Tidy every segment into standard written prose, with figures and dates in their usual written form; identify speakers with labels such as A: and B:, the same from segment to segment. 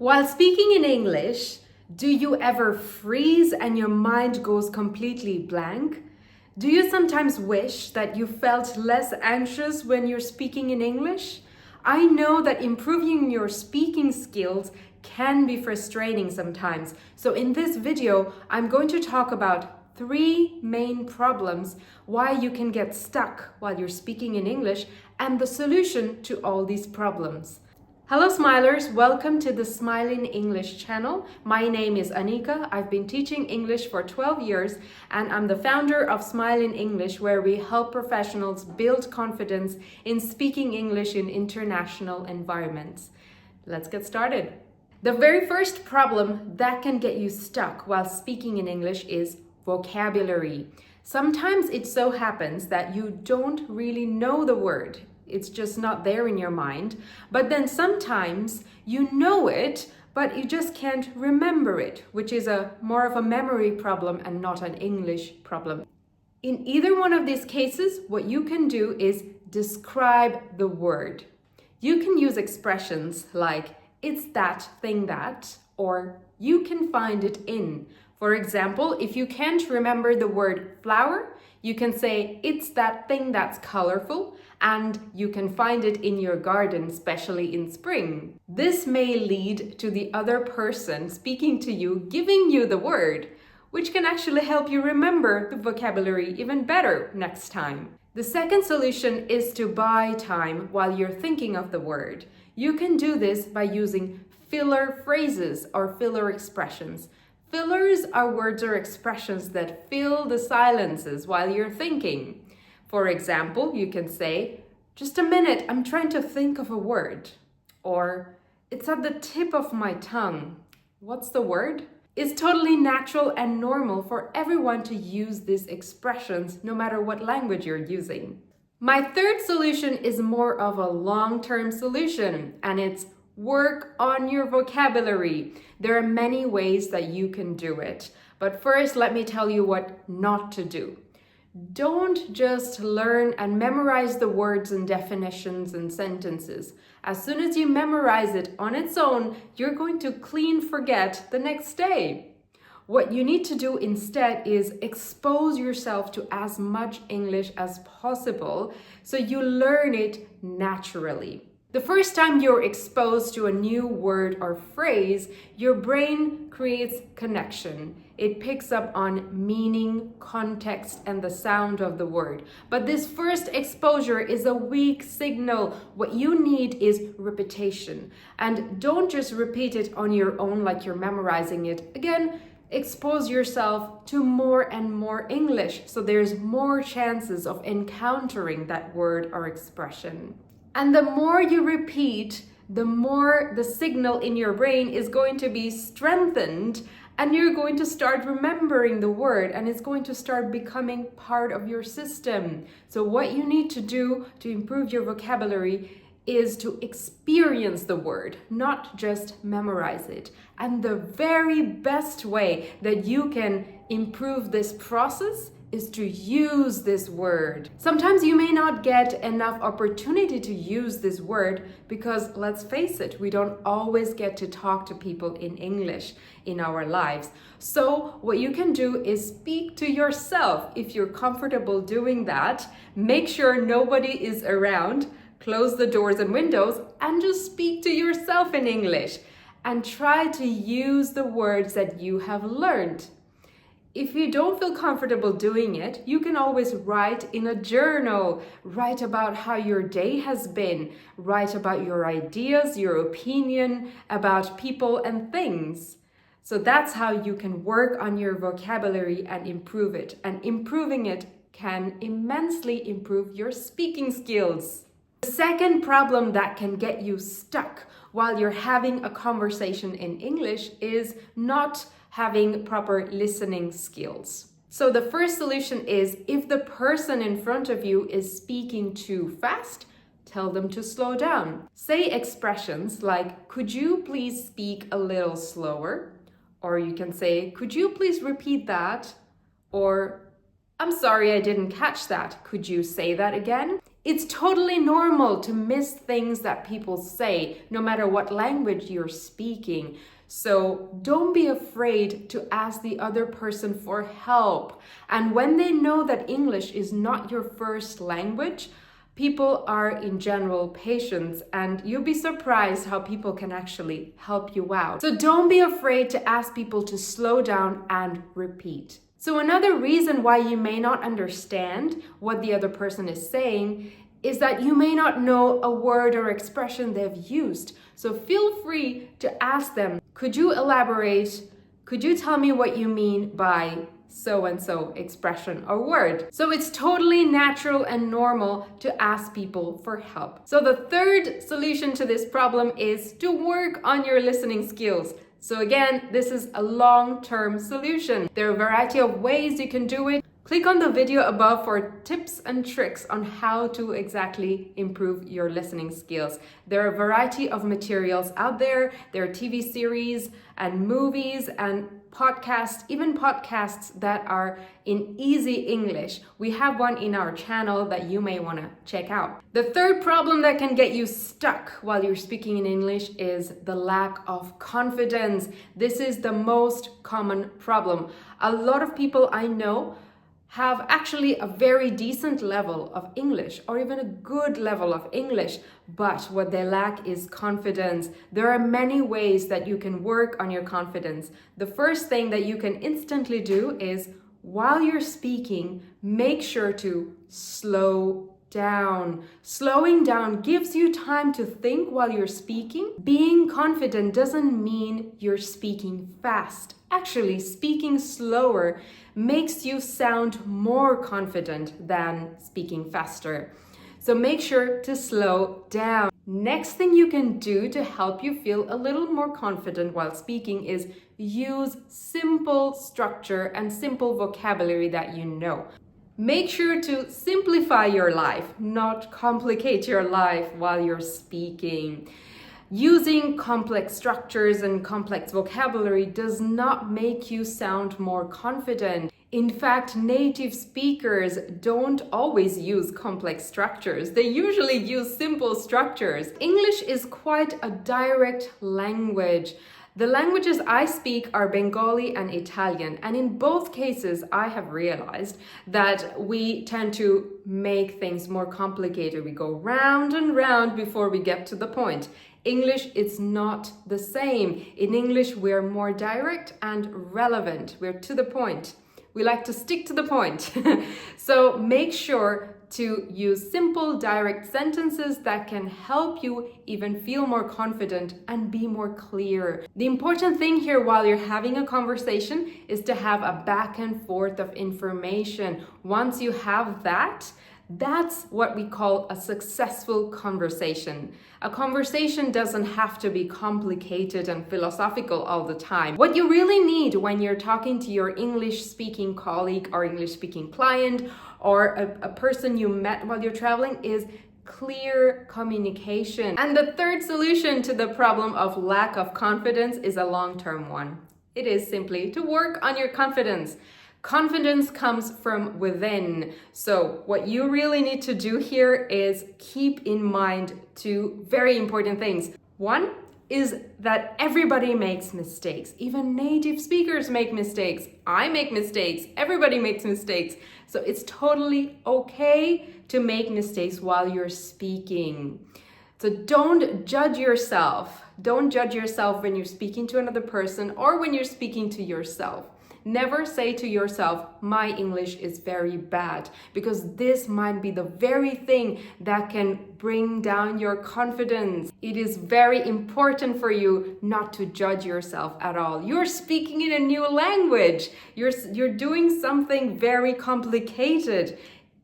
A: While speaking in English, do you ever freeze and your mind goes completely blank? Do you sometimes wish that you felt less anxious when you're speaking in English? I know that improving your speaking skills can be frustrating sometimes. So in this video, I'm going to talk about 3 main problems why you can get stuck while you're speaking in English and the solution to all these problems. Hello Smilers, welcome to the Smiling English channel. My name is Anika. I've been teaching English for 12 years and I'm the founder of Smiling English, where we help professionals build confidence in speaking English in international environments. Let's get started. The very first problem that can get you stuck while speaking in English is vocabulary. Sometimes it so happens that you don't really know the word. It's just not there in your mind. But then sometimes you know it, but you just can't remember it, which is more of a memory problem and not an English problem. In either one of these cases, what you can do is describe the word. You can use expressions like, it's that thing that, or you can find it in. For example, if you can't remember the word flower, you can say, it's that thing that's colorful, and you can find it in your garden, especially in spring. This may lead to the other person speaking to you giving you the word, which can actually help you remember the vocabulary even better next time. The second solution is to buy time while you're thinking of the word. You can do this by using filler phrases or filler expressions. Fillers are words or expressions that fill the silences while you're thinking. For example, you can say, just a minute, I'm trying to think of a word. Or, it's at the tip of my tongue. What's the word? It's totally natural and normal for everyone to use these expressions, no matter what language you're using. My third solution is more of a long-term solution, and it's work on your vocabulary. There are many ways that you can do it. But first, let me tell you what not to do. Don't just learn and memorize the words and definitions and sentences. As soon as you memorize it on its own, you're going to clean forget the next day. What you need to do instead is expose yourself to as much English as possible so you learn it naturally. The first time you're exposed to a new word or phrase, your brain creates connection. It picks up on meaning, context, and the sound of the word. But this first exposure is a weak signal. What you need is repetition. And don't just repeat it on your own like you're memorizing it. Again, expose yourself to more and more English so there's more chances of encountering that word or expression. And the more you repeat, the more the signal in your brain is going to be strengthened and you're going to start remembering the word and it's going to start becoming part of your system. So what you need to do to improve your vocabulary is to experience the word, not just memorize it. And the very best way that you can improve this process is to use this word. Sometimes you may not get enough opportunity to use this word because, let's face it, we don't always get to talk to people in English in our lives. So what you can do is speak to yourself. If you're comfortable doing that, make sure nobody is around, close the doors and windows, and just speak to yourself in English and try to use the words that you have learned. If you don't feel comfortable doing it, you can always write in a journal. Write about how your day has been. Write about your ideas, your opinion about people and things. So that's how you can work on your vocabulary and improve it. And improving it can immensely improve your speaking skills. The second problem that can get you stuck while you're having a conversation in English is not having proper listening skills. So the first solution is, if the person in front of you is speaking too fast, tell them to slow down. Say expressions like, could you please speak a little slower? Or you can say, could you please repeat that? Or, I'm sorry, I didn't catch that. Could you say that again? It's totally normal to miss things that people say, no matter what language you're speaking. So don't be afraid to ask the other person for help. And when they know that English is not your first language, people are in general patient, and you'll be surprised how people can actually help you out. So don't be afraid to ask people to slow down and repeat. So another reason why you may not understand what the other person is saying is that you may not know a word or expression they've used. So feel free to ask them, could you elaborate? Could you tell me what you mean by so and so expression or word? So it's totally natural and normal to ask people for help. So the third solution to this problem is to work on your listening skills. So again, this is a long-term solution. There are a variety of ways you can do it. Click on the video above for tips and tricks on how to exactly improve your listening skills. There are a variety of materials out there. There are TV series and movies and podcasts, even podcasts that are in easy English. We have one in our channel that you may want to check out. The third problem that can get you stuck while you're speaking in English is the lack of confidence. This is the most common problem. A lot of people I know have actually a very decent level of English or even a good level of English, but what they lack is confidence. There are many ways that you can work on your confidence. The first thing that you can instantly do is, while you're speaking, make sure to slow down. Slowing down gives you time to think while you're speaking. Being confident doesn't mean you're speaking fast. Actually, speaking slower makes you sound more confident than speaking faster. So make sure to slow down. Next thing you can do to help you feel a little more confident while speaking is use simple structure and simple vocabulary that you know. Make sure to simplify your life, not complicate your life while you're speaking. Using complex structures and complex vocabulary does not make you sound more confident. In fact, native speakers don't always use complex structures. They usually use simple structures. English is quite a direct language. The languages I speak are Bengali and Italian, and in both cases I have realized that we tend to make things more complicated. We go round and round before we get to the point. English, it's not the same. In English, we're more direct and relevant. We're to the point. We like to stick to the point. So make sure to use simple, direct sentences that can help you even feel more confident and be more clear. The important thing here while you're having a conversation is to have a back and forth of information. Once you have that, that's what we call a successful conversation. A conversation doesn't have to be complicated and philosophical all the time. What you really need when you're talking to your English-speaking colleague or English-speaking client or a person you met while you're traveling is clear communication. And the third solution to the problem of lack of confidence is a long-term one. It is simply to work on your confidence. Confidence comes from within. So what you really need to do here is keep in mind two very important things. One is that everybody makes mistakes. Even native speakers make mistakes. I make mistakes. Everybody makes mistakes. So it's totally okay to make mistakes while you're speaking. So don't judge yourself. Don't judge yourself when you're speaking to another person or when you're speaking to yourself. Never say to yourself, my English is very bad, because this might be the very thing that can bring down your confidence. It is very important for you not to judge yourself at all. You're speaking in a new language. You're doing something very complicated.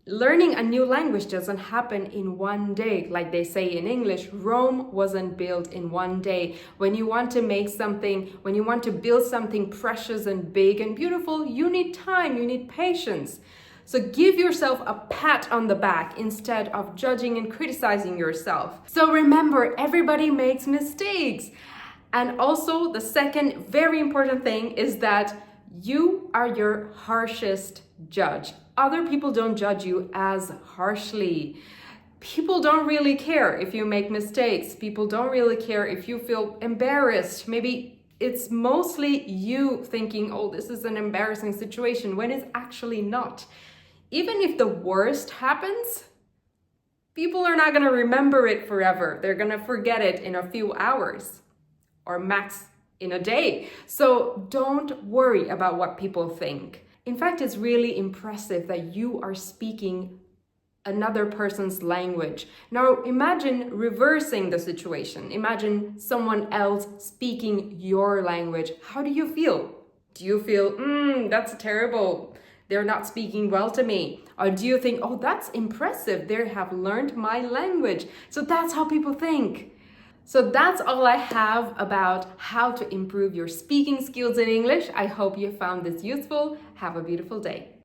A: Learning a new language doesn't happen in one day. Like they say in English, Rome wasn't built in one day. When you want to make something, when you want to build something precious and big and beautiful, you need time, you need patience. So give yourself a pat on the back instead of judging and criticizing yourself. So remember, everybody makes mistakes. And also the second very important thing is that you are your harshest judge. Other people don't judge you as harshly. People don't really care if you make mistakes. People don't really care if you feel embarrassed. Maybe it's mostly you thinking, oh, this is an embarrassing situation, when it's actually not. Even if the worst happens, people are not going to remember it forever. They're going to forget it in a few hours or max in a day. So don't worry about what people think. In fact, it's really impressive that you are speaking another person's language. Now imagine reversing the situation. Imagine someone else speaking your language. How do you feel? Do you feel, that's terrible, they're not speaking well to me? Or do you think, oh, that's impressive, they have learned my language? So that's how people think. So that's all I have about how to improve your speaking skills in English. I hope you found this useful. Have a beautiful day.